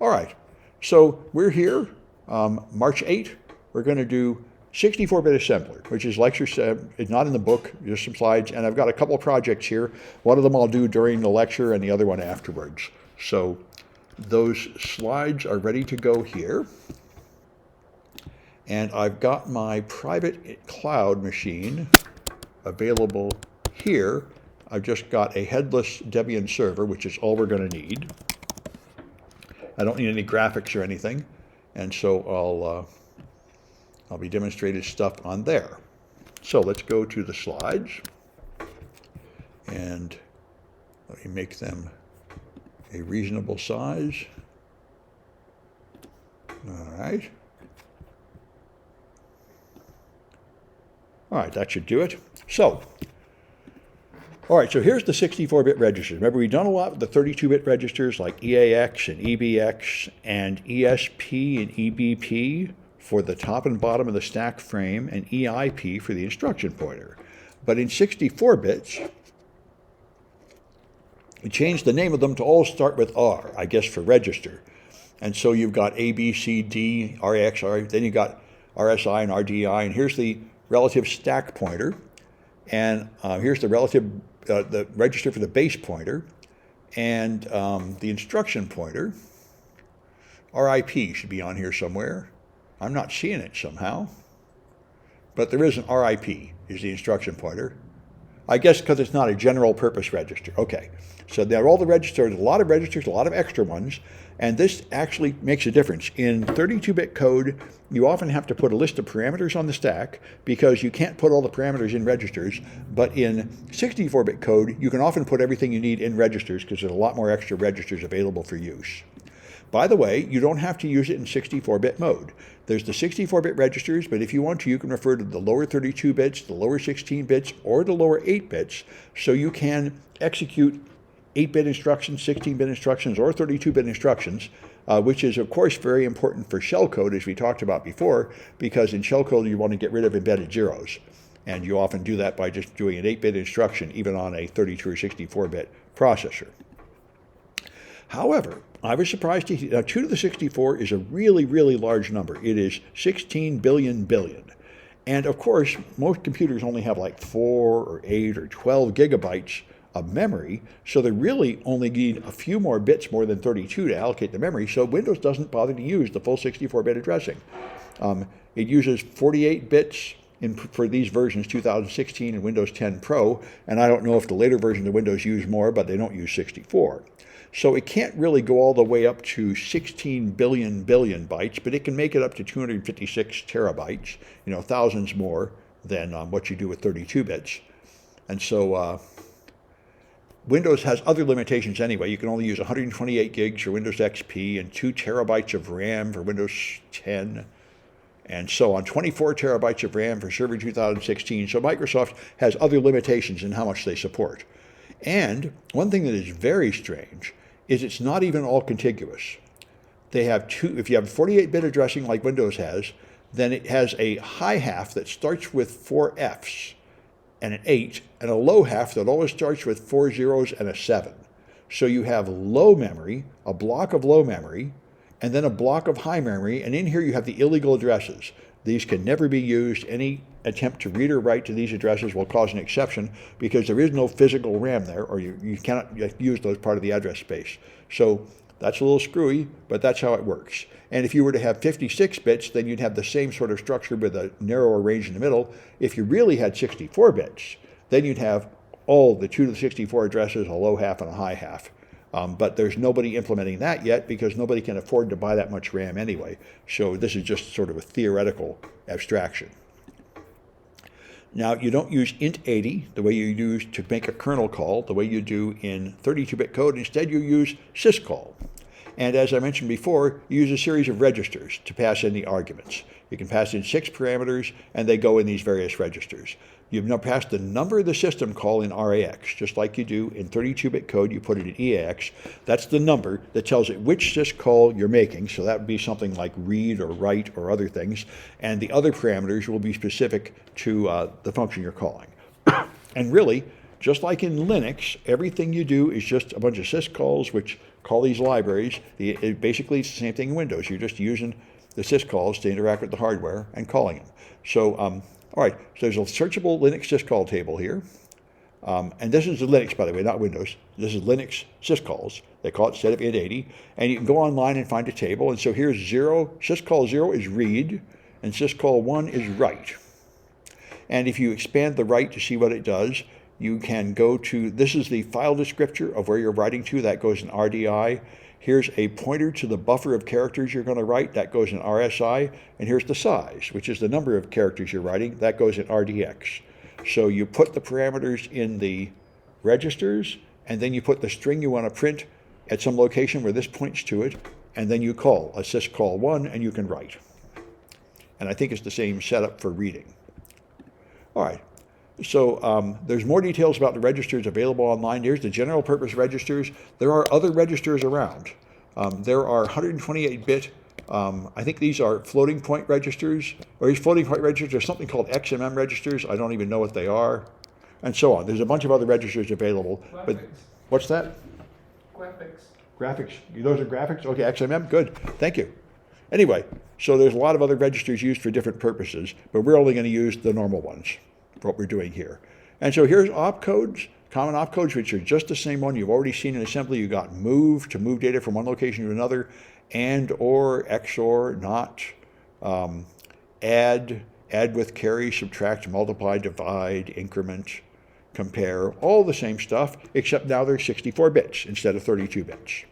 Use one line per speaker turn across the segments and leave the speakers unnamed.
All right, so we're here, March 8th. We're going to do 64-bit assembler, which is lecture 7. It's not in the book, just some slides. And I've got a couple of projects here. One of them I'll do during the lecture and the other one afterwards. So those slides are ready to go here. And I've got my private cloud machine available here. I've just got a headless Debian server, which is all we're going to need. I don't need any graphics or anything, and so I'll be demonstrating stuff on there. So let's go to the slides, and let me make them a reasonable size. All right. All right, that should do it. So, all right, so here's the 64-bit registers. Remember, we've done a lot with the 32-bit registers like EAX and EBX and ESP and EBP for the top and bottom of the stack frame and EIP for the instruction pointer. But in 64 bits, we changed the name of them to all start with R, I guess, for register. And so you've got A, B, C, D, RX, then you've got RSI and RDI, and here's the relative stack pointer, and here's the relative the register for the base pointer, and the instruction pointer. RIP should be on here somewhere. I'm not seeing it somehow, but there is an RIP, is the instruction pointer. I guess because it's not a general purpose register. Okay, so there are all the registers, a lot of registers, a lot of extra ones, and this actually makes a difference. In 32-bit code, you often have to put a list of parameters on the stack because you can't put all the parameters in registers, but in 64-bit code, you can often put everything you need in registers because there's a lot more extra registers available for use. By the way, you don't have to use it in 64-bit mode. There's the 64-bit registers, but if you want to, you can refer to the lower 32 bits, the lower 16 bits, or the lower 8 bits, so you can execute 8-bit instructions, 16-bit instructions, or 32-bit instructions, which is, of course, very important for shellcode, as we talked about before, because in shellcode you want to get rid of embedded zeros. And you often do that by just doing an 8-bit instruction, even on a 32 or 64-bit processor. However, I was surprised to hear, 2 to the 64 is a really, really large number. It is 16 billion billion. And of course, most computers only have like 4 or 8 or 12 gigabytes of memory, so they really only need a few more bits more than 32 to allocate the memory, so Windows doesn't bother to use the full 64-bit addressing. It uses 48 bits for these versions, 2016 and Windows 10 Pro, and I don't know if the later versions of Windows use more, but they don't use 64. So it can't really go all the way up to 16 billion billion bytes, but it can make it up to 256 terabytes, thousands more than what you do with 32 bits. And so Windows has other limitations anyway. You can only use 128 gigs for Windows XP and 2 terabytes of RAM for Windows 10, and so on, 24 terabytes of RAM for Server 2016. So Microsoft has other limitations in how much they support. And one thing that is very strange is it's not even all contiguous. They have if you have 48-bit addressing like Windows has, then it has a high half that starts with 4 Fs and an 8, and a low half that always starts with 4 zeros and a 7. So you have low memory, a block of low memory, and then a block of high memory, and in here you have the illegal addresses. These can never be used. Any attempt to read or write to these addresses will cause an exception because there is no physical RAM there, or you cannot use those part of the address space. So that's a little screwy, but that's how it works. And if you were to have 56 bits, then you'd have the same sort of structure with a narrower range in the middle. If you really had 64 bits, then you'd have all the 2 to the 64 addresses, a low half and a high half. But there's nobody implementing that yet because nobody can afford to buy that much RAM anyway. So this is just sort of a theoretical abstraction. Now, you don't use int80 the way you use to make a kernel call, the way you do in 32-bit code. Instead, you use Syscall. And as I mentioned before, you use a series of registers to pass in the arguments. You can pass in 6 parameters, and they go in these various registers. You've now passed the number of the system call in RAX, just like you do in 32-bit code. You put it in EAX. That's the number that tells it which syscall you're making. So that would be something like read or write or other things. And the other parameters will be specific to the function you're calling. And really, just like in Linux, everything you do is just a bunch of syscalls which call these libraries. Basically, it's the same thing in Windows. You're just using the syscalls to interact with the hardware and calling them. So, all right, so there's a searchable Linux syscall table here. And this is Linux, by the way, not Windows. This is Linux syscalls. They call it set of int80. And you can go online and find a table. And so here's 0. Syscall 0 is read, and syscall 1 is write. And if you expand the write to see what it does, you can go to, this is the file descriptor of where you're writing to. That goes in RDI. Here's a pointer to the buffer of characters you're going to write. That goes in RSI. And here's the size, which is the number of characters you're writing. That goes in RDX. So you put the parameters in the registers, and then you put the string you want to print at some location where this points to it, and then you call a syscall 1, and you can write. And I think it's the same setup for reading. All right. So there's more details about the registers available online. Here's the general purpose registers. There are other registers around. There are 128-bit, I think these are floating point registers, or these floating point registers. There's something called XMM registers. I don't even know what they are, and so on. There's a bunch of other registers available.
Graphics.
But what's that?
Graphics.
Graphics. Those are graphics? Okay, XMM, good. Thank you. Anyway, so there's a lot of other registers used for different purposes, but we're only going to use the normal ones for what we're doing here. And so here's opcodes, common opcodes, which are just the same one you've already seen in assembly. You got move to move data from one location to another, and or, XOR, not, add with carry, subtract, multiply, divide, increment, compare, all the same stuff, except now they're 64 bits instead of 32 bits.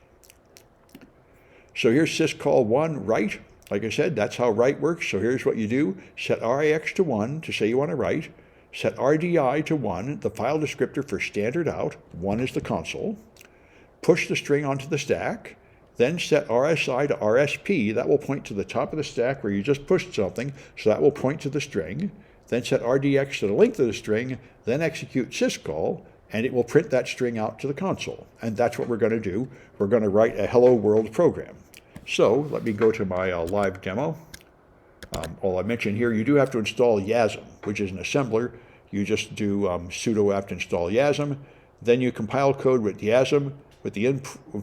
So here's syscall 1, write. Like I said, that's how write works. So here's what you do. Set RIX to 1 to say you want to write. Set RDI to 1, the file descriptor for standard out. 1 is the console. Push the string onto the stack. Then set RSI to RSP. That will point to the top of the stack where you just pushed something. So that will point to the string. Then set RDX to the length of the string. Then execute syscall, and it will print that string out to the console. And that's what we're going to do. We're going to write a hello world program. So let me go to my live demo. All I mentioned here, you do have to install YASM, which is an assembler. You just do sudo apt install YASM. Then you compile code with YASM with the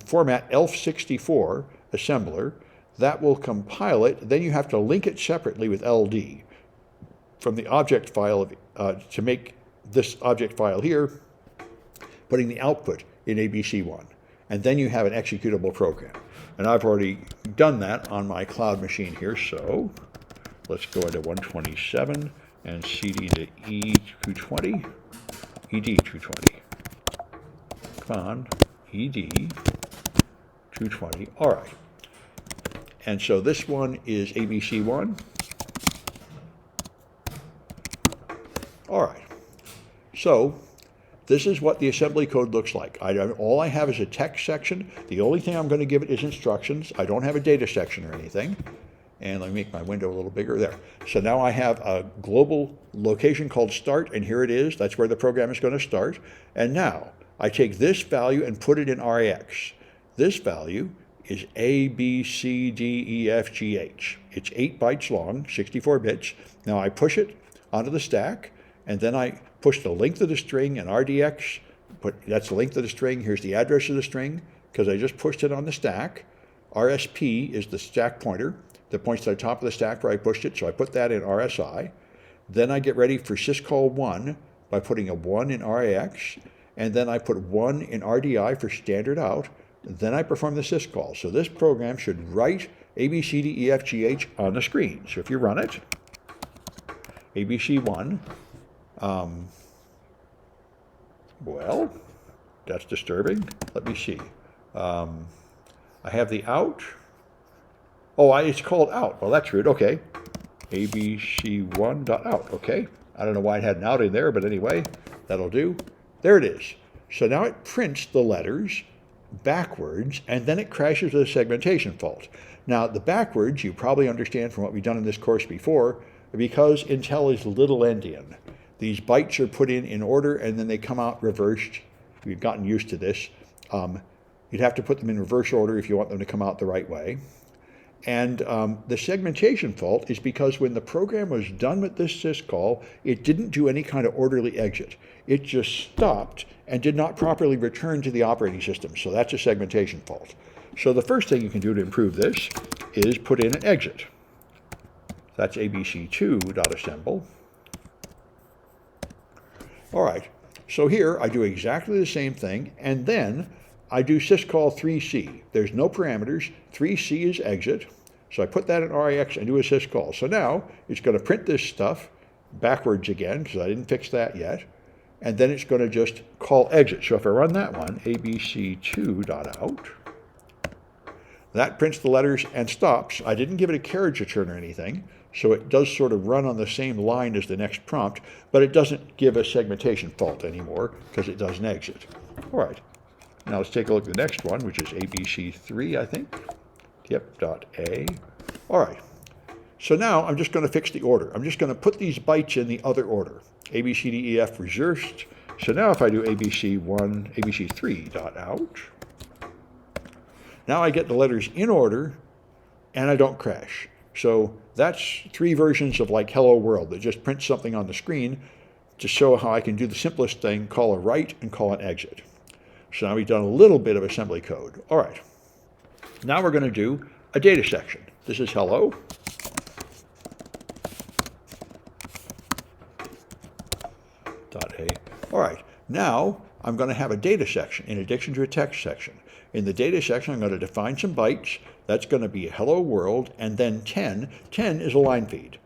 format ELF64 assembler. That will compile it. Then you have to link it separately with LD from the object file to make this object file here, putting the output in ABC1. And then you have an executable program. And I've already done that on my cloud machine here, so let's go into 127 and CD to E220, ED220. Come on, ED220. All right. And so this one is ABC1. All right. So this is what the assembly code looks like. All I have is a text section. The only thing I'm going to give it is instructions. I don't have a data section or anything. And let me make my window a little bigger there. So now I have a global location called start, and here it is. That's where the program is going to start. And now I take this value and put it in RAX. This value is A, B, C, D, E, F, G, H. It's 8 bytes long, 64 bits. Now I push it onto the stack, and then I push the length of the string in RDX. That's the length of the string. Here's the address of the string, because I just pushed it on the stack. RSP is the stack pointer that points to the top of the stack where I pushed it, so I put that in RSI. Then I get ready for syscall 1 by putting a 1 in RAX, and then I put 1 in RDI for standard out. Then I perform the syscall. So this program should write ABCDEFGH on the screen. So if you run it, ABC1, well, that's disturbing. Let me see. I have the out. Oh, it's called out. Well, that's rude. Okay. ABC1.out. Okay. I don't know why it had an out in there, but anyway, that'll do. There it is. So now it prints the letters backwards, and then it crashes with a segmentation fault. Now, the backwards, you probably understand from what we've done in this course before, because Intel is little endian. These bytes are put in order, and then they come out reversed. We've gotten used to this. You'd have to put them in reverse order if you want them to come out the right way. And the segmentation fault is because when the program was done with this syscall, it didn't do any kind of orderly exit. It just stopped and did not properly return to the operating system. So that's a segmentation fault. So the first thing you can do to improve this is put in an exit. That's abc2.assemble. All right, so here I do exactly the same thing, and then I do syscall 3c. There's no parameters. 3c is exit. So I put that in RIX and do a syscall. So now it's going to print this stuff backwards again, because I didn't fix that yet. And then it's going to just call exit. So if I run that one, abc2.out, that prints the letters and stops. I didn't give it a carriage return or anything, so it does sort of run on the same line as the next prompt, but it doesn't give a segmentation fault anymore because it does an exit. All right, now let's take a look at the next one, which is abc3, I think. Yep, .a. All right, so now I'm just going to fix the order. I'm just going to put these bytes in the other order. A, B, C, D, E, F, Registe. So now if I do abc1, abc3.out, now I get the letters in order, and I don't crash. So that's 3 versions of like Hello World that just print something on the screen to show how I can do the simplest thing, call a write and call an exit. So now we've done a little bit of assembly code. All right. Now we're going to do a data section. This is hello. .a. All right. Now I'm going to have a data section in addition to a text section. In the data section, I'm going to define some bytes. That's going to be hello world, and then 10. 10 is a line feed.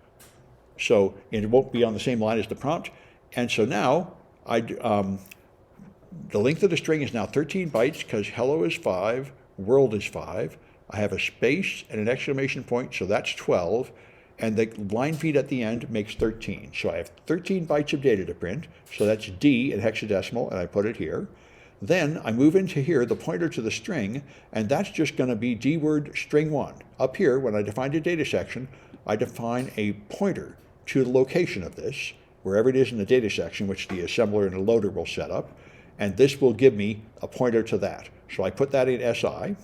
So it won't be on the same line as the prompt. And so now the length of the string is now 13 bytes because hello is 5, world is 5. I have a space and an exclamation point, so that's 12. And the line feed at the end makes 13. So I have 13 bytes of data to print. So that's D in hexadecimal, and I put it here. Then I move into here, the pointer to the string, and that's just going to be dword string 1. Up here, when I defined a data section, I define a pointer to the location of this, wherever it is in the data section, which the assembler and the loader will set up, and this will give me a pointer to that. So I put that in SI.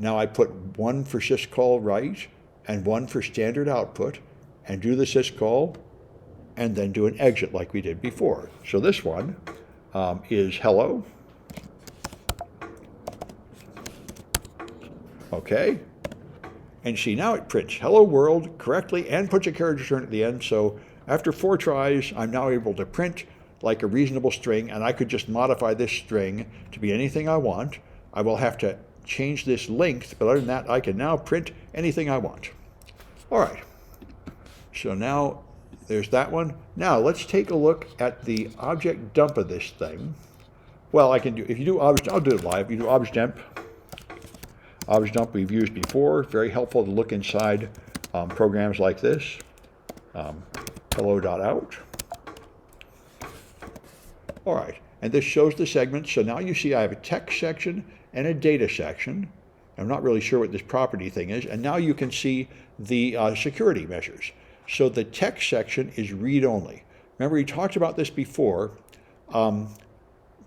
Now I put 1 for syscall write and 1 for standard output, and do the syscall, and then do an exit like we did before. So this one is hello. Okay, and see now it prints hello world correctly and puts a carriage return at the end. So after 4 tries, I'm now able to print like a reasonable string, and I could just modify this string to be anything I want. I will have to change this length, but other than that, I can now print anything I want. All right, so now there's that one. Now let's take a look at the object dump of this thing. Well, I can do, if you do object, I'll do it live. You do object dump. Object dump we've used before. Very helpful to look inside programs like this. Hello.out. All right, and this shows the segments. So now you see I have a text section and a data section. I'm not really sure what this property thing is. And now you can see the security measures. So the text section is read-only. Remember, we talked about this before.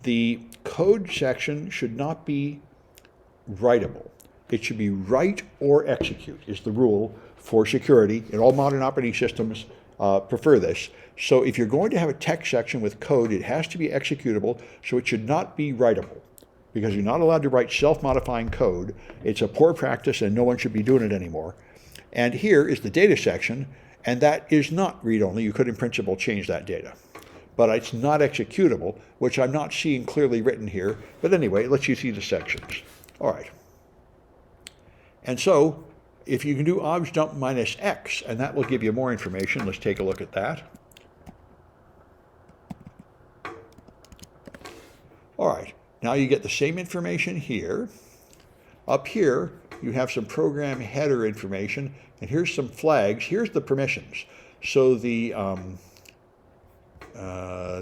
The code section should not be writable. It should be write or execute is the rule for security, and all modern operating systems prefer this. So if you're going to have a text section with code, it has to be executable, so it should not be writable, because you're not allowed to write self-modifying code. It's a poor practice, and no one should be doing it anymore. And here is the data section, and that is not read-only. You could, in principle, change that data. But it's not executable, which I'm not seeing clearly written here. But anyway, it lets you see the sections. All right. And so, if you can do obj dump minus X, and that will give you more information. Let's take a look at that. All right. Now you get the same information here. Up here, you have some program header information, and here's some flags. Here's the permissions. So the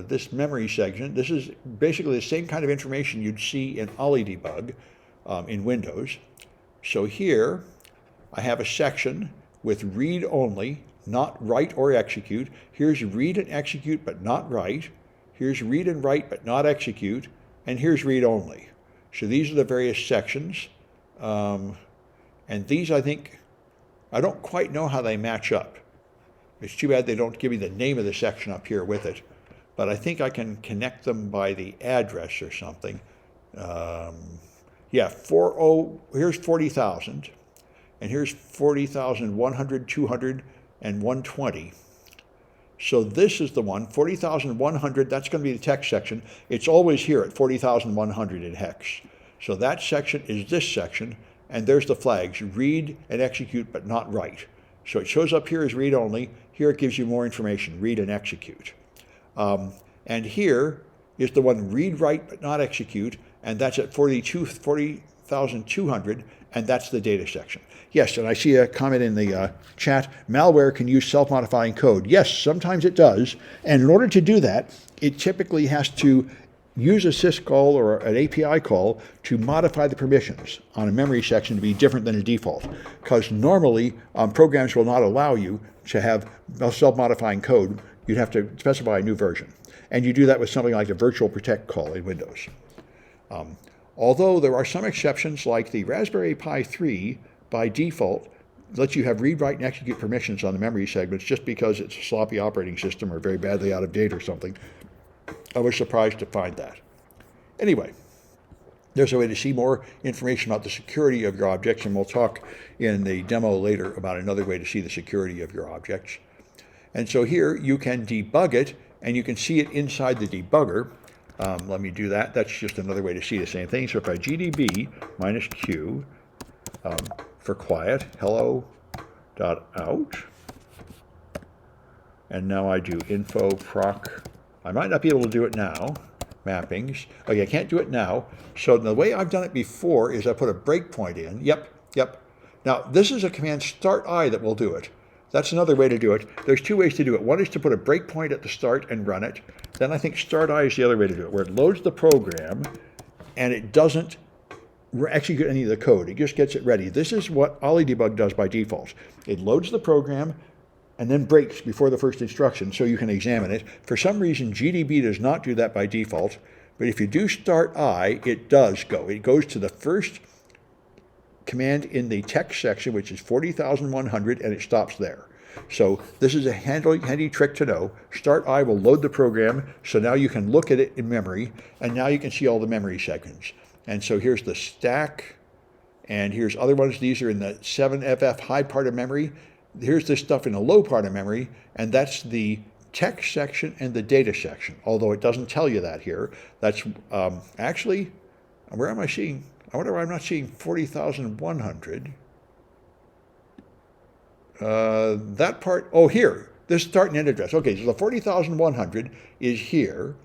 this memory section, this is basically the same kind of information you'd see in Ollie debug in Windows. So here, I have a section with read only, not write or execute. Here's read and execute, but not write. Here's read and write, but not execute. And here's read only. So these are the various sections. And these, I think, I don't quite know how they match up. It's too bad they don't give me the name of the section up here with it. but I think I can connect them by the address or something. Yeah, here's 40,000, and here's 40,000, 100, 200, and 120. So this is the one, 40,100, that's going to be the text section. It's always here at 40,100 in hex. So that section is this section, and there's the flags, read and execute, but not write. So it shows up here as read only. Here it gives you more information, read and execute. And here is the one read, write, but not execute, and that's at 40,200, and that's the data section. Yes, and I see a comment in the chat, malware can use self-modifying code. Yes, sometimes it does, and in order to do that, it typically has to use a syscall or an API call to modify the permissions on a memory section to be different than a default, because normally programs will not allow you to have self-modifying code. You'd have to specify a new version, and you do that with something like the virtual protect call in Windows. Although there are some exceptions, like the Raspberry Pi 3 by default lets you have read, write, and execute permissions on the memory segments just because it's a sloppy operating system or very badly out of date or something. I was surprised to find that. Anyway, there's a way to see more information about the security of your objects, and we'll talk in the demo later about another way to see the security of your objects. And so here you can debug it, and you can see it inside the debugger. Let me do that. That's just another way to see the same thing. So if I gdb -q for quiet, hello.out, and now I do info proc. I might not be able to do it now. Mappings. Okay, I can't do it now. So the way I've done it before is I put a breakpoint in. Yep. Now, this is a command start I that will do it. That's another way to do it. There's two ways to do it. One is to put a breakpoint at the start and run it. Then I think start I is the other way to do it, where it loads the program and it doesn't execute any of the code. It just gets it ready. This is what OllyDebug does by default. It loads the program and then breaks before the first instruction so you can examine it. For some reason, GDB does not do that by default, but if you do start I, it does go. It goes to the first command in the text section, which is 40,100, and it stops there. So this is a handy trick to know. Start I will load the program, so now you can look at it in memory, and now you can see all the memory segments. And so here's the stack, and here's other ones. These are in the 7FF high part of memory. Here's this stuff in the low part of memory, and that's the text section and the data section, although it doesn't tell you that here. That's actually, where am I seeing? I wonder why I'm not seeing 40,100. That part, oh, here, this start and end address. Okay, so the 40,100 is here,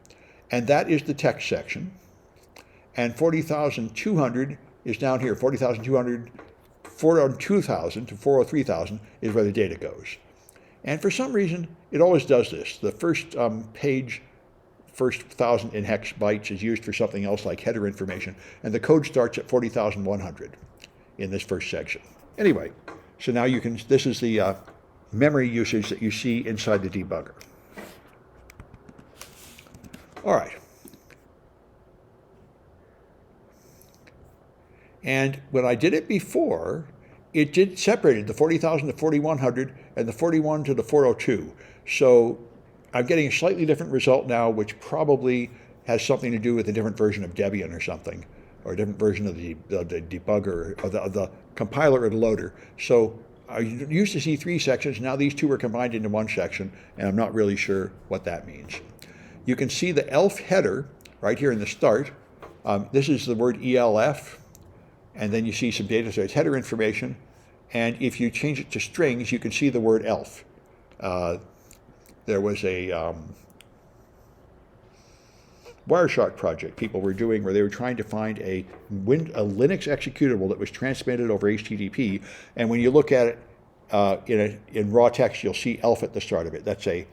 and that is the text section. And 40,200 is down here. 40,200, 402,000 to 403,000 is where the data goes. And for some reason, it always does this. The first page, first 1,000 in hex bytes is used for something else like header information, and the code starts at 40,100 in this first section. Anyway, so now you can, this is the memory usage that you see inside the debugger. All right. And when I did it before, it did separated the 40,000 to 4,100 and the 41 to the 402. So I'm getting a slightly different result now, which probably has something to do with a different version of Debian or something, or a different version of the debugger, or the compiler or the loader. So I used to see three sections. Now these two are combined into one section, and I'm not really sure what that means. You can see the ELF header right here in the start. This is the word ELF. And then you see some data, so it's header information. And if you change it to strings, you can see the word ELF. There was a Wireshark project people were doing where they were trying to find a Linux executable that was transmitted over HTTP. And when you look at it in raw text, you'll see ELF at the start of it. That's a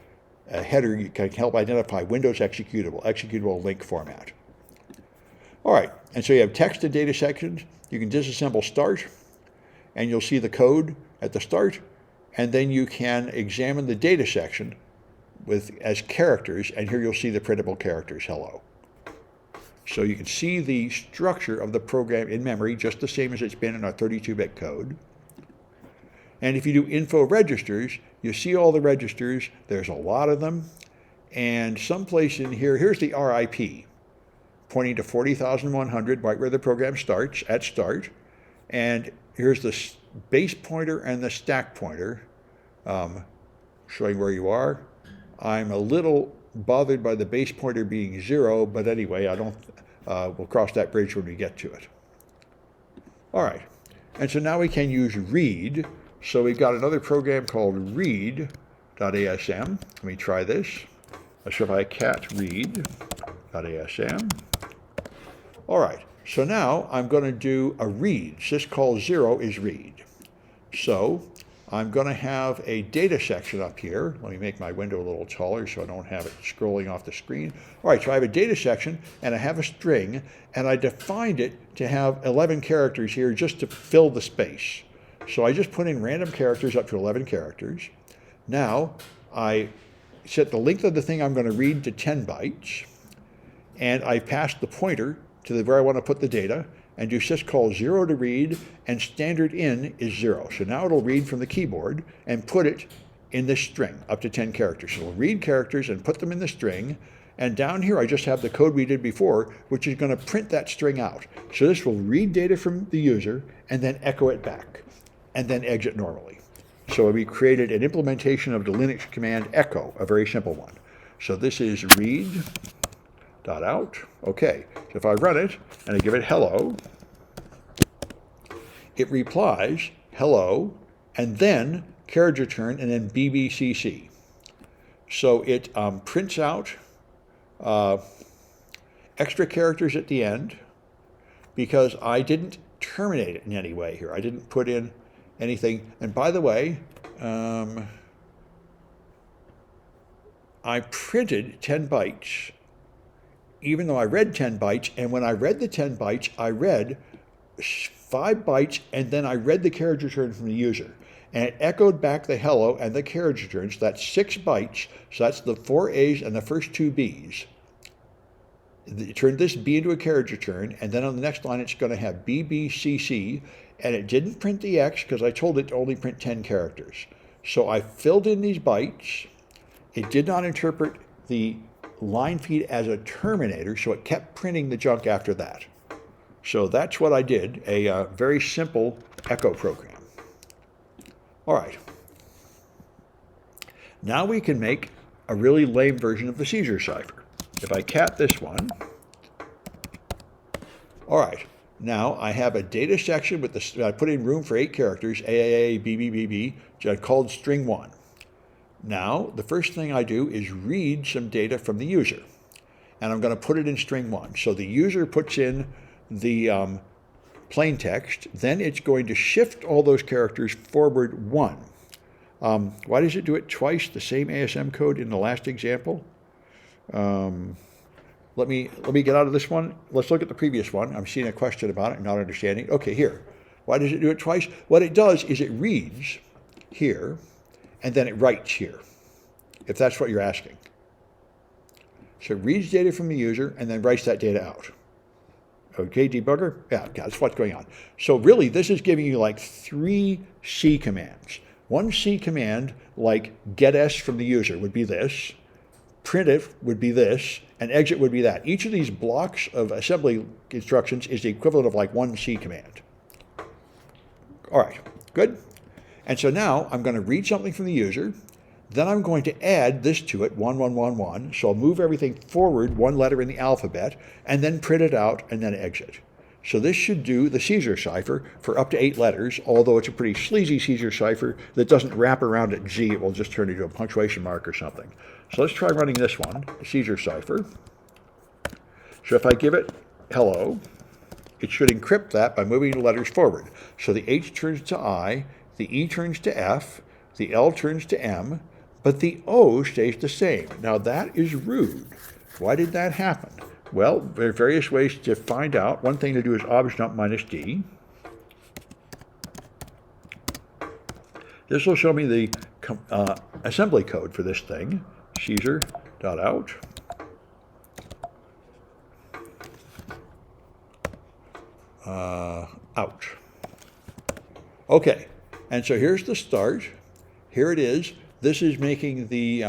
header you can help identify Windows executable link format. All right, and so you have text and data sections. You can disassemble start, and you'll see the code at the start, and then you can examine the data section as characters, and here you'll see the printable characters, hello. So you can see the structure of the program in memory, just the same as it's been in our 32-bit code. And if you do info registers, you see all the registers. There's a lot of them. And someplace in here, here's the RIP, pointing to 40,100, right where the program starts, at start. And here's the base pointer and the stack pointer, showing where you are. I'm a little bothered by the base pointer being 0, but anyway, we'll cross that bridge when we get to it. All right, and so now we can use read. So we've got another program called read.asm. Let me try this. So if I cat read.asm. All right, so now I'm going to do a read. Syscall 0 is read. So I'm going to have a data section up here. Let me make my window a little taller so I don't have it scrolling off the screen. All right, so I have a data section, and I have a string, and I defined it to have 11 characters here just to fill the space. So I just put in random characters up to 11 characters. Now I set the length of the thing I'm going to read to 10 bytes, and I passed the pointer to where I want to put the data, and do syscall 0 to read, and standard in is 0. So now it'll read from the keyboard and put it in this string, up to 10 characters. So it'll read characters and put them in the string, and down here I just have the code we did before, which is going to print that string out. So this will read data from the user, and then echo it back, and then exit normally. So we created an implementation of the Linux command echo, a very simple one. So this is read.out. Okay, so if I run it and I give it hello, it replies hello, and then carriage return, and then bbcc. So it prints out extra characters at the end because I didn't terminate it in any way here. I didn't put in anything. And by the way, I printed 10 bytes, even though I read 10 bytes. And when I read the 10 bytes, I read 5 bytes, and then I read the carriage return from the user. And it echoed back the hello and the carriage return. So that's 6 bytes. So that's the 4 A's and the first 2 B's. It turned this B into a carriage return, and then on the next line it's going to have BBCC, and it didn't print the X because I told it to only print 10 characters. So I filled in these bytes. It did not interpret the line feed as a terminator, so it kept printing the junk after that. So that's what I did, a very simple echo program. All right. Now we can make a really lame version of the Caesar cipher. If I cat this one, all right, now I have a data section with I put in room for 8 characters, AAA, BBBB, called string 1. Now, the first thing I do is read some data from the user, and I'm going to put it in string 1. So the user puts in the plain text, then it's going to shift all those characters forward 1. Why does it do it twice, the same ASM code in the last example? Let me get out of this one. Let's look at the previous one. I'm seeing a question about it, not understanding. Okay, here. Why does it do it twice? What it does is it reads here, and then it writes here, if that's what you're asking. So it reads data from the user and then writes that data out. Okay, debugger? Yeah, that's what's going on. So really, this is giving you like 3 C commands. One C command, like get S from the user, would be this. Printf would be this, and exit would be that. Each of these blocks of assembly instructions is the equivalent of like 1 C command. All right, good. And so now I'm going to read something from the user. Then I'm going to add this to it, 1111. So I'll move everything forward 1 letter in the alphabet, and then print it out, and then exit. So this should do the Caesar cipher for up to 8 letters, although it's a pretty sleazy Caesar cipher that doesn't wrap around at Z. It will just turn into a punctuation mark or something. So let's try running this one, the Caesar cipher. So if I give it hello, it should encrypt that by moving the letters forward. So the H turns to I, the E turns to F, the L turns to M, but the O stays the same. Now that is rude. Why did that happen? Well, there are various ways to find out. One thing to do is objdump -D. This will show me the assembly code for this thing, Caesar.out. Out. Okay, and so here's the start. Here it is. This is making the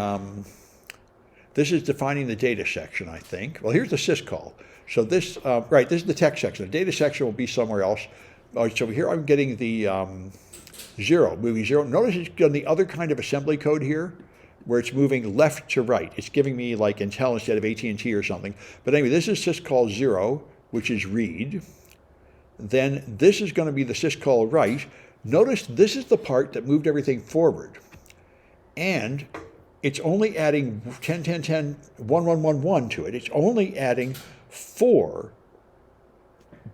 This is defining the data section, I think. Well, here's the syscall. So this, right, this is the text section. The data section will be somewhere else. So here I'm getting the zero, moving zero. Notice it's got the other kind of assembly code here, where it's moving left to right. It's giving me like Intel instead of AT&T or something. But anyway, this is syscall 0, which is read. Then this is going to be the syscall write. Notice this is the part that moved everything forward. And it's only adding 10, 10, 10, 1, 1, 1, 1 to it. It's only adding 4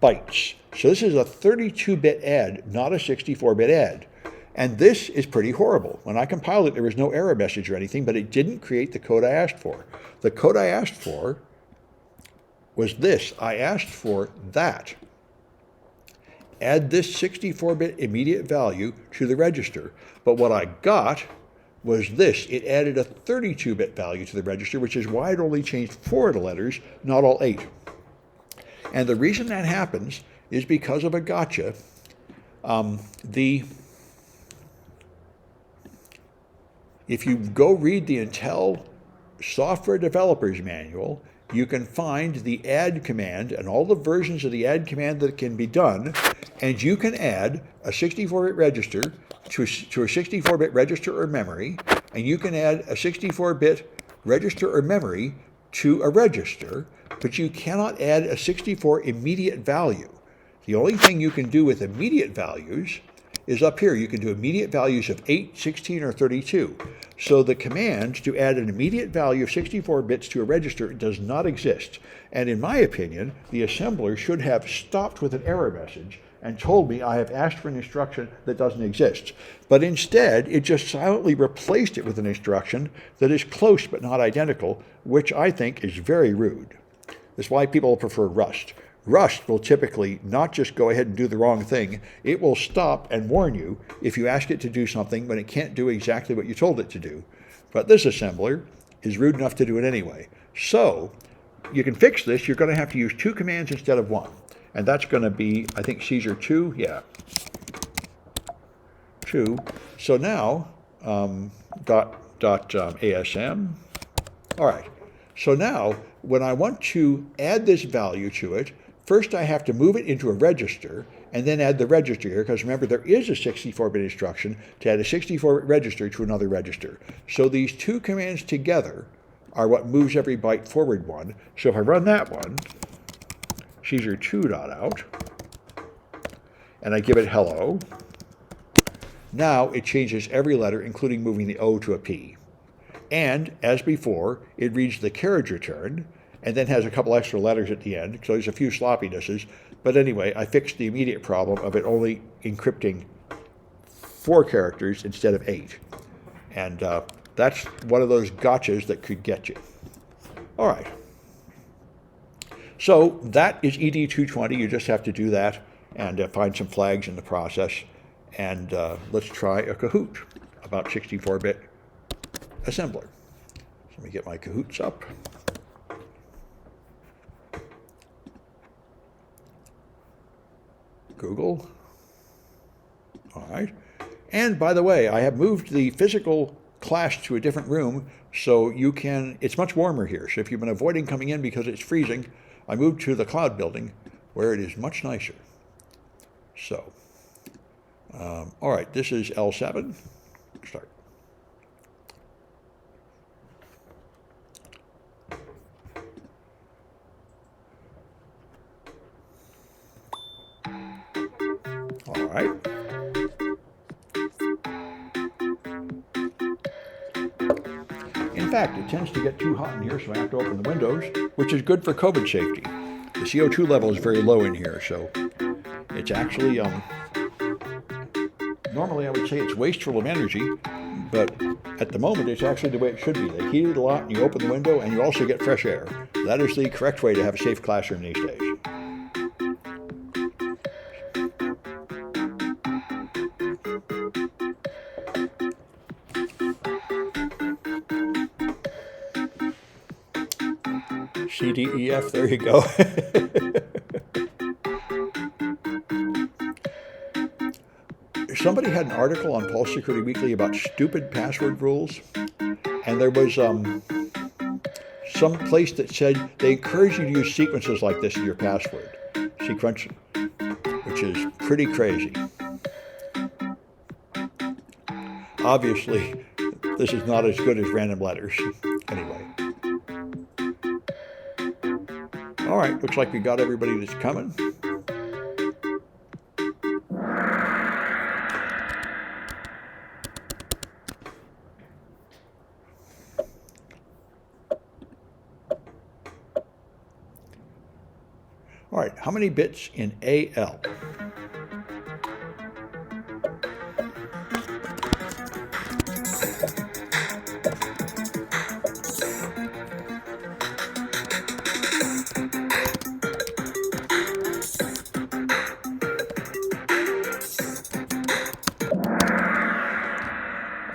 bytes. So this is a 32-bit add, not a 64-bit add. And this is pretty horrible. When I compiled it, there was no error message or anything, but it didn't create the code I asked for. The code I asked for was this. I asked for that. Add this 64-bit immediate value to the register. But what I got was this. It added a 32-bit value to the register, which is why it only changed 4 of the letters, not all 8. And the reason that happens is because of a gotcha. If you go read the Intel Software Developers Manual, you can find the add command and all the versions of the add command that can be done, and you can add a 64-bit register to a 64-bit register or memory, and you can add a 64-bit register or memory to a register, but you cannot add a 64 immediate value. The only thing you can do with immediate values is up here. You can do immediate values of 8, 16, or 32. So the command to add an immediate value of 64 bits to a register does not exist. And in my opinion, the assembler should have stopped with an error message and told me I have asked for an instruction that doesn't exist. But instead, it just silently replaced it with an instruction that is close but not identical, which I think is very rude. That's why people prefer Rust. Rust will typically not just go ahead and do the wrong thing. It will stop and warn you if you ask it to do something when it can't do exactly what you told it to do. But this assembler is rude enough to do it anyway. So you can fix this. You're going to have to use 2 commands instead of 1. And that's going to be, I think, Caesar 2. Yeah. 2. So now, ASM. All right. So now, when I want to add this value to it, first I have to move it into a register and then add the register here, because remember, there is a 64-bit instruction to add a 64-bit register to another register. So these 2 commands together are what moves every byte forward 1. So if I run that one, Caesar2.out, and I give it hello, now it changes every letter, including moving the O to a P. And, as before, it reads the carriage return, and then has a couple extra letters at the end, so there's a few sloppinesses. But anyway, I fixed the immediate problem of it only encrypting 4 characters instead of 8. And that's one of those gotchas that could get you. All right. So that is ED220. You just have to do that and find some flags in the process. And let's try a Kahoot about 64-bit assembler. So let me get my Kahoots up. Google. All right. And by the way, I have moved the physical class to a different room so you can, it's much warmer here. So if you've been avoiding coming in because it's freezing, I moved to the cloud building where it is much nicer. So, all right, this is L7. Start. All right. In fact, it tends to get too hot in here, so I have to open the windows, which is good for COVID safety. The CO2 level is very low in here, so it's actually, normally I would say it's wasteful of energy, but at the moment it's actually the way it should be. They heat it a lot, and you open the window, and you also get fresh air. That is the correct way to have a safe classroom these days. CDEF, there you go. Somebody had an article on Pulse Security Weekly about stupid password rules, and there was some place that said they encourage you to use sequences like this in your password. Sequence, which is pretty crazy. Obviously, this is not as good as random letters. Anyway. All right, looks like we got everybody that's coming. All right, how many bits in AL?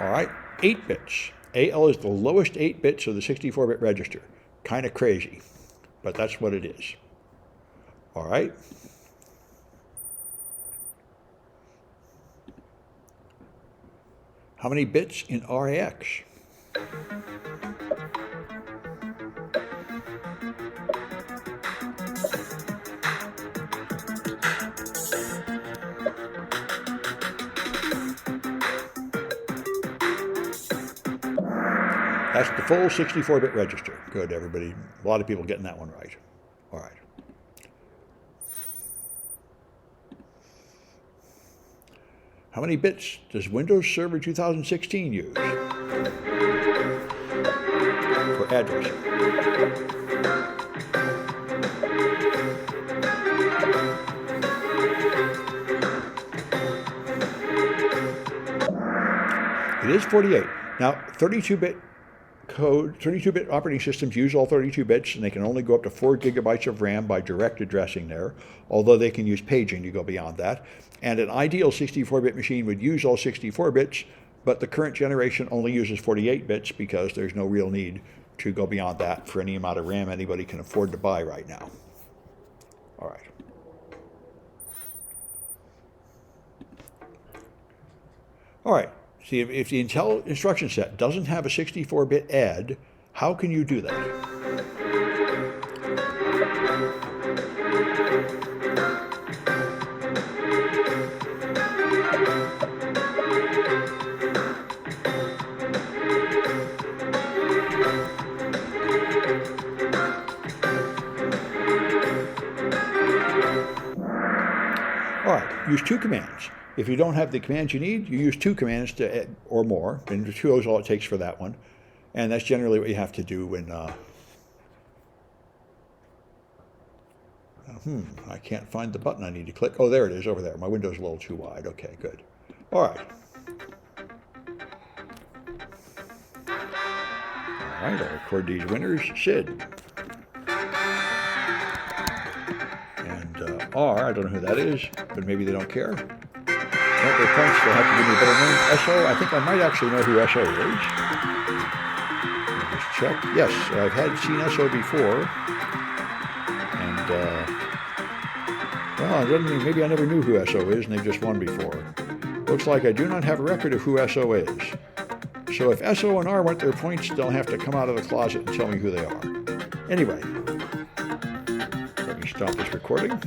All right, 8 bits. AL is the lowest 8 bits of the 64-bit register. Kind of crazy, but that's what it is. All right. How many bits in RAX? That's the full 64-bit register. Good, everybody. A lot of people getting that one right. All right. How many bits does Windows Server 2016 use for addressing? It is 48. Now, 32-bit code, 32-bit operating systems use all 32 bits, and they can only go up to 4 gigabytes of RAM by direct addressing there, although they can use paging to go beyond that. And an ideal 64-bit machine would use all 64 bits, but the current generation only uses 48 bits because there's no real need to go beyond that for any amount of RAM anybody can afford to buy right now. All right. All right. See, if the Intel instruction set doesn't have a 64-bit add, how can you do that? All right, use 2 commands. If you don't have the commands you need, you use 2 commands to add, or more, and 2 is all it takes for that one. And that's generally what you have to do when, I can't find the button I need to click. Oh, there it is, over there. My window's a little too wide. Okay, good. All right. All right, I'll record these winners. Sid. And R, I don't know who that is, but maybe they don't care. At their points, they'll have to give me a better name. SO, I think I might actually know who SO is. Let me just check. Yes, I've seen SO before. And, well, it doesn't mean maybe I never knew who SO is and they've just won before. Looks like I do not have a record of who SO is. So if SO and R want their points, they'll have to come out of the closet and tell me who they are. Anyway, let me stop this recording.